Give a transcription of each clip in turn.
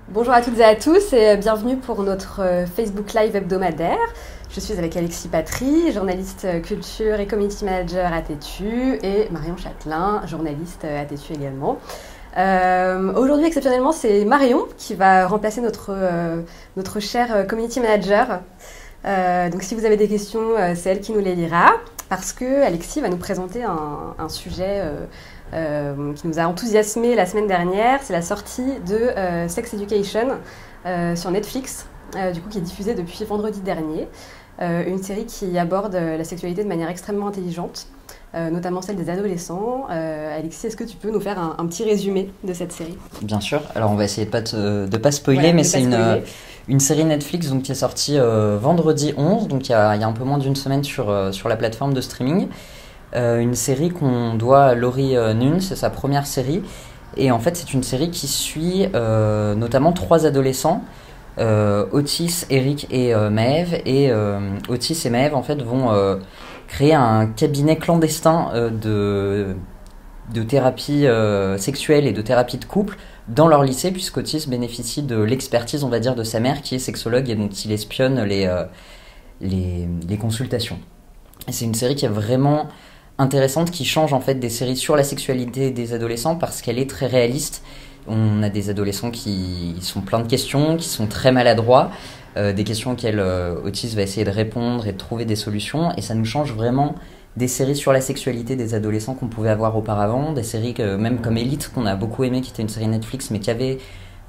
Bonjour à toutes et à tous et bienvenue pour notre Facebook Live hebdomadaire. Je suis avec Alexis Patry, journaliste culture et community manager à Tétu, et Marion Châtelain, journaliste à Tétu également. Aujourd'hui, exceptionnellement, c'est Marion qui va remplacer notre cher community manager. Donc si vous avez des questions, c'est elle qui nous les lira, parce que Alexis va nous présenter un sujet qui nous a enthousiasmé la semaine dernière. C'est la sortie de Sex Education sur Netflix, du coup qui est diffusée depuis vendredi dernier. Une série qui aborde la sexualité de manière extrêmement intelligente, notamment celle des adolescents. Alexis, est-ce que tu peux nous faire un petit résumé de cette série ? Bien sûr. Alors on va essayer de pas spoiler, voilà, mais c'est une série Netflix donc, qui est sortie vendredi 11, donc il y a un peu moins d'une semaine sur la plateforme de streaming. Une série qu'on doit à Laurie Nunn, c'est sa première série. Et en fait, c'est une série qui suit notamment 3 adolescents, Otis, Eric et Maeve. Et Otis et Maeve en fait, vont créer un cabinet clandestin de thérapie sexuelle et de thérapie de couple dans leur lycée, puisqu'Otis bénéficie de l'expertise, on va dire, de sa mère qui est sexologue et dont il espionne les consultations. Et c'est une série qui est vraiment intéressante, qui change en fait des séries sur la sexualité des adolescents parce qu'elle est très réaliste. On a des adolescents qui sont pleins de questions, qui sont très maladroits, des questions auxquelles Otis va essayer de répondre et de trouver des solutions, et ça nous change vraiment des séries sur la sexualité des adolescents qu'on pouvait avoir auparavant, des séries même comme Elite qu'on a beaucoup aimé, qui était une série Netflix mais qui avait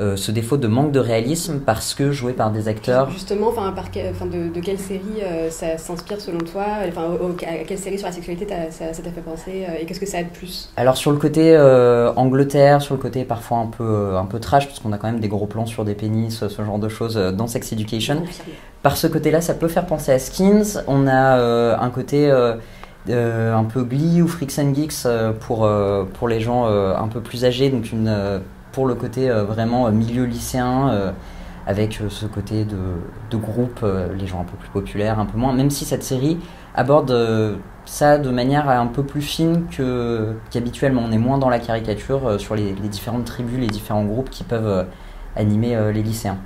ce défaut de manque de réalisme parce que joué par des acteurs. Justement, de quelle série ça s'inspire selon toi ? À quelle série sur la sexualité ça t'a fait penser et qu'est-ce que ça a de plus ? Alors sur le côté Angleterre, sur le côté parfois un peu trash, parce qu'on a quand même des gros plans sur des pénis, ce genre de choses dans Sex Education. Par ce côté-là, ça peut faire penser à Skins. On a un côté un peu Glee ou Freaks and Geeks pour les gens un peu plus âgés, donc pour le côté vraiment milieu lycéen, avec ce côté de groupe, les gens un peu plus populaires, un peu moins, même si cette série aborde ça de manière un peu plus fine qu'habituellement. On est moins dans la caricature sur les différentes tribus, les différents groupes qui peuvent animer les lycéens.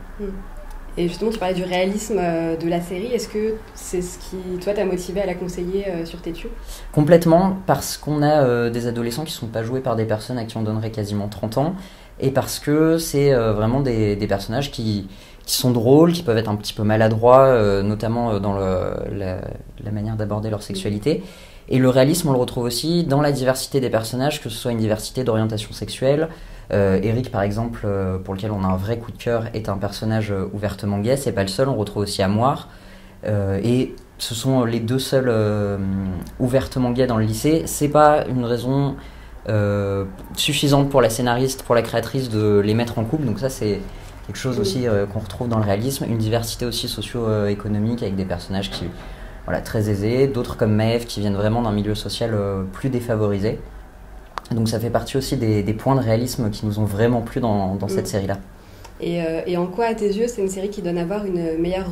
Et justement, tu parlais du réalisme de la série. Est-ce que c'est ce qui, toi, t'a motivé à la conseiller sur Tétu ? Complètement, parce qu'on a des adolescents qui ne sont pas joués par des personnes à qui on donnerait quasiment 30 ans, et parce que c'est vraiment des personnages qui sont drôles, qui peuvent être un petit peu maladroits, notamment dans la manière d'aborder leur sexualité. Et le réalisme, on le retrouve aussi dans la diversité des personnages, que ce soit une diversité d'orientation sexuelle. Eric, par exemple, pour lequel on a un vrai coup de cœur, est un personnage ouvertement gay. C'est pas le seul, on retrouve aussi Amoir. Et ce sont les 2 seuls ouvertement gays dans le lycée. C'est pas une raison suffisante pour la scénariste, pour la créatrice de les mettre en couple. Donc ça, c'est quelque chose aussi qu'on retrouve dans le réalisme. Une diversité aussi socio-économique avec des personnages qui, très aisés. D'autres comme Maeve qui viennent vraiment d'un milieu social plus défavorisé. Donc ça fait partie aussi des points de réalisme qui nous ont vraiment plu dans cette série-là. Et en quoi, à tes yeux, c'est une série qui donne à voir une meilleure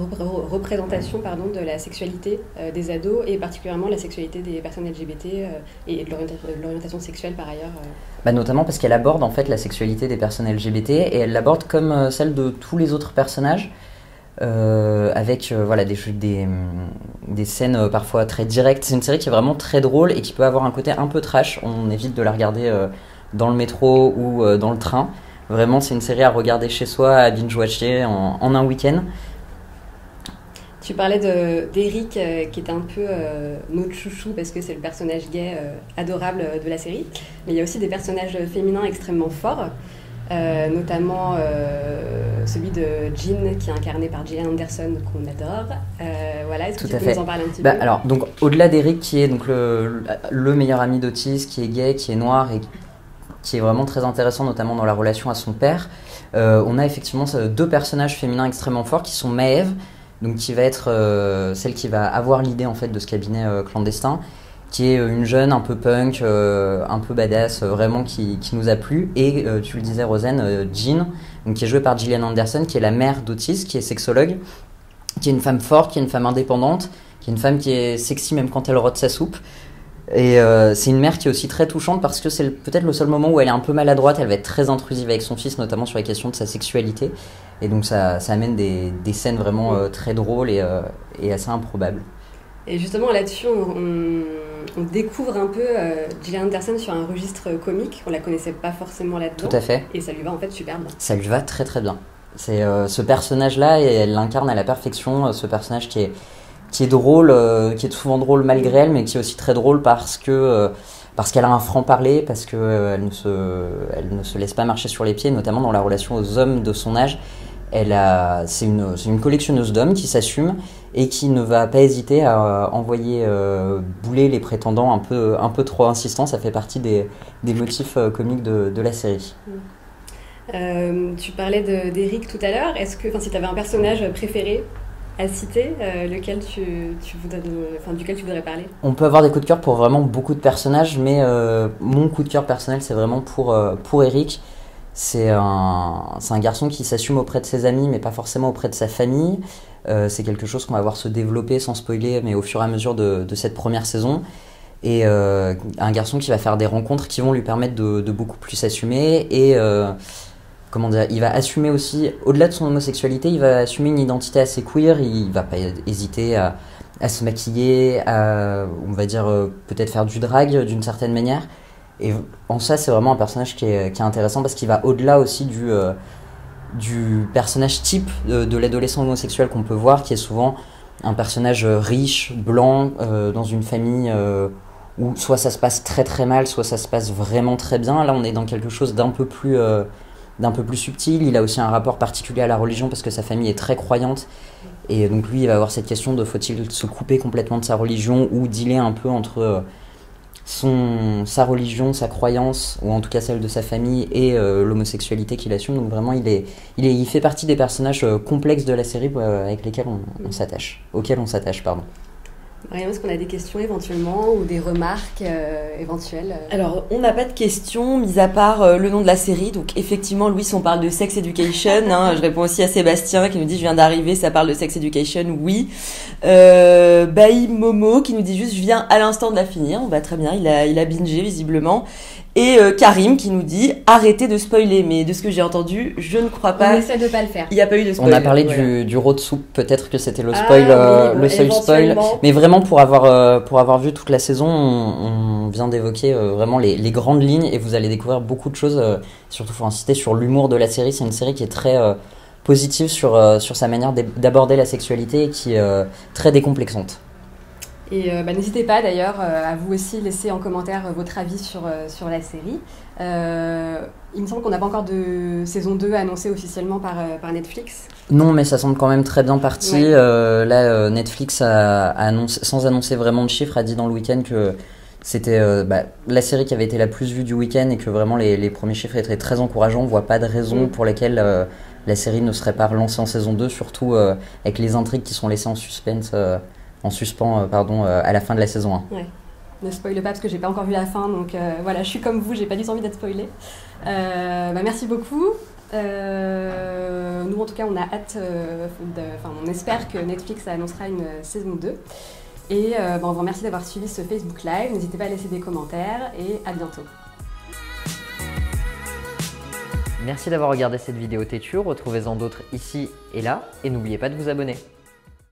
représentation de la sexualité des ados, et particulièrement la sexualité des personnes LGBT et de l'orientation sexuelle par ailleurs Notamment parce qu'elle aborde en fait la sexualité des personnes LGBT, et elle l'aborde comme celle de tous les autres personnages, avec des scènes parfois très directes. C'est une série qui est vraiment très drôle et qui peut avoir un côté un peu trash. On évite de la regarder dans le métro ou dans le train. Vraiment, c'est une série à regarder chez soi, à binge-watcher en un week-end. Tu parlais d'Eric, qui est un peu notre chouchou, parce que c'est le personnage gay adorable de la série. Mais il y a aussi des personnages féminins extrêmement forts. Notamment celui de Jean, qui est incarné par Gillian Anderson, qu'on adore. Est-ce que tu peux nous en parler un petit peu ? Alors, donc, au-delà d'Eric, qui est donc le meilleur ami d'Otis, qui est gay, qui est noir et qui est vraiment très intéressant, notamment dans la relation à son père, on a effectivement 2 personnages féminins extrêmement forts qui sont Maeve, donc qui va être celle qui va avoir l'idée en fait de ce cabinet clandestin, qui est une jeune un peu punk, un peu badass, vraiment qui nous a plu. Et tu le disais, Rosen, Jean, donc qui est jouée par Gillian Anderson, qui est la mère d'Otis, qui est sexologue, qui est une femme forte, qui est une femme indépendante, qui est une femme qui est sexy même quand elle rote sa soupe, Et c'est une mère qui est aussi très touchante parce que c'est peut-être le seul moment où elle est un peu maladroite, elle va être très intrusive avec son fils, notamment sur la question de sa sexualité. Et donc ça amène des scènes vraiment très drôles et assez improbables. Et justement là-dessus, on découvre un peu Gillian Anderson sur un registre comique. On la connaissait pas forcément là-dedans. Tout à fait. Et ça lui va en fait super bien. Ça lui va très très bien. C'est ce personnage-là, et elle l'incarne à la perfection, ce personnage qui est drôle, qui est souvent drôle malgré elle, mais qui est aussi très drôle parce qu'elle a un franc-parler, parce qu'elle elle ne se laisse pas marcher sur les pieds, notamment dans la relation aux hommes de son âge. C'est une collectionneuse d'hommes qui s'assume et qui ne va pas hésiter à envoyer bouler les prétendants un peu trop insistants. Ça fait partie des motifs comiques de la série. Tu parlais d'Eric tout à l'heure. Si tu avais un personnage préféré à citer, duquel tu voudrais parler? On peut avoir des coups de cœur pour vraiment beaucoup de personnages, mais mon coup de cœur personnel, c'est vraiment pour Eric. C'est un garçon qui s'assume auprès de ses amis, mais pas forcément auprès de sa famille. C'est quelque chose qu'on va voir se développer sans spoiler, mais au fur et à mesure de cette première saison. Et un garçon qui va faire des rencontres qui vont lui permettre de beaucoup plus s'assumer. Et il va assumer aussi, au-delà de son homosexualité, il va assumer une identité assez queer. Il va pas hésiter à se maquiller, on va dire peut-être faire du drag d'une certaine manière. Et en ça, c'est vraiment un personnage qui est intéressant parce qu'il va au-delà aussi du personnage type de l'adolescent homosexuel qu'on peut voir, qui est souvent un personnage riche, blanc, dans une famille où soit ça se passe très très mal, soit ça se passe vraiment très bien. Là, on est dans quelque chose d'un peu plus subtil. Il a aussi un rapport particulier à la religion parce que sa famille est très croyante. Et donc lui, il va avoir cette question de faut-il se couper complètement de sa religion ou dealer un peu entre sa religion, sa croyance, ou en tout cas celle de sa famille, et l'homosexualité qu'il assume. Donc vraiment, il fait partie des personnages complexes de la série avec lesquels auxquels on s'attache, pardon. Mariam, est-ce qu'on a des questions éventuellement ou des remarques éventuelles? Alors, on n'a pas de questions, mis à part le nom de la série. Donc, effectivement, Louis, on parle de Sex Education. Je réponds aussi à Sébastien qui nous dit « Je viens d'arriver, ça parle de Sex Education ». Oui. Baï Momo qui nous dit juste « Je viens à l'instant de la finir ». Très bien, il a bingé visiblement. Et Karim qui nous dit « Arrêtez de spoiler ». Mais de ce que j'ai entendu, je ne crois pas. On essaie de pas le faire. Il n'y a pas eu de spoil. On a parlé du road soup, peut-être que c'était le spoil, le seul spoil. Mais vraiment, pour avoir vu toute la saison, on vient d'évoquer vraiment les grandes lignes et vous allez découvrir beaucoup de choses. Surtout, il faut insister sur l'humour de la série. C'est une série qui est très positive sur sa manière d'aborder la sexualité et qui est très décomplexante. Et n'hésitez pas d'ailleurs à vous aussi laisser en commentaire votre avis sur la série. Il me semble qu'on n'a pas encore de saison 2 annoncée officiellement par Netflix. Non, mais ça semble quand même très bien parti. Ouais. Netflix a annoncé, sans annoncer vraiment de chiffres, a dit dans le week-end que c'était la série qui avait été la plus vue du week-end et que vraiment les premiers chiffres étaient très encourageants. On ne voit pas de raison pour lesquelles la série ne serait pas relancée en saison 2, surtout avec les intrigues qui sont laissées en suspens à la fin de la saison 1. Ouais. Ne spoile pas parce que j'ai pas encore vu la fin, donc voilà, je suis comme vous, j'ai pas du tout envie d'être spoilée. Merci beaucoup. Nous en tout cas on a hâte, on espère que Netflix annoncera une saison 2. Et on vous remercie d'avoir suivi ce Facebook Live, n'hésitez pas à laisser des commentaires et à bientôt. Merci d'avoir regardé cette vidéo têtue, retrouvez-en d'autres ici et là, et n'oubliez pas de vous abonner.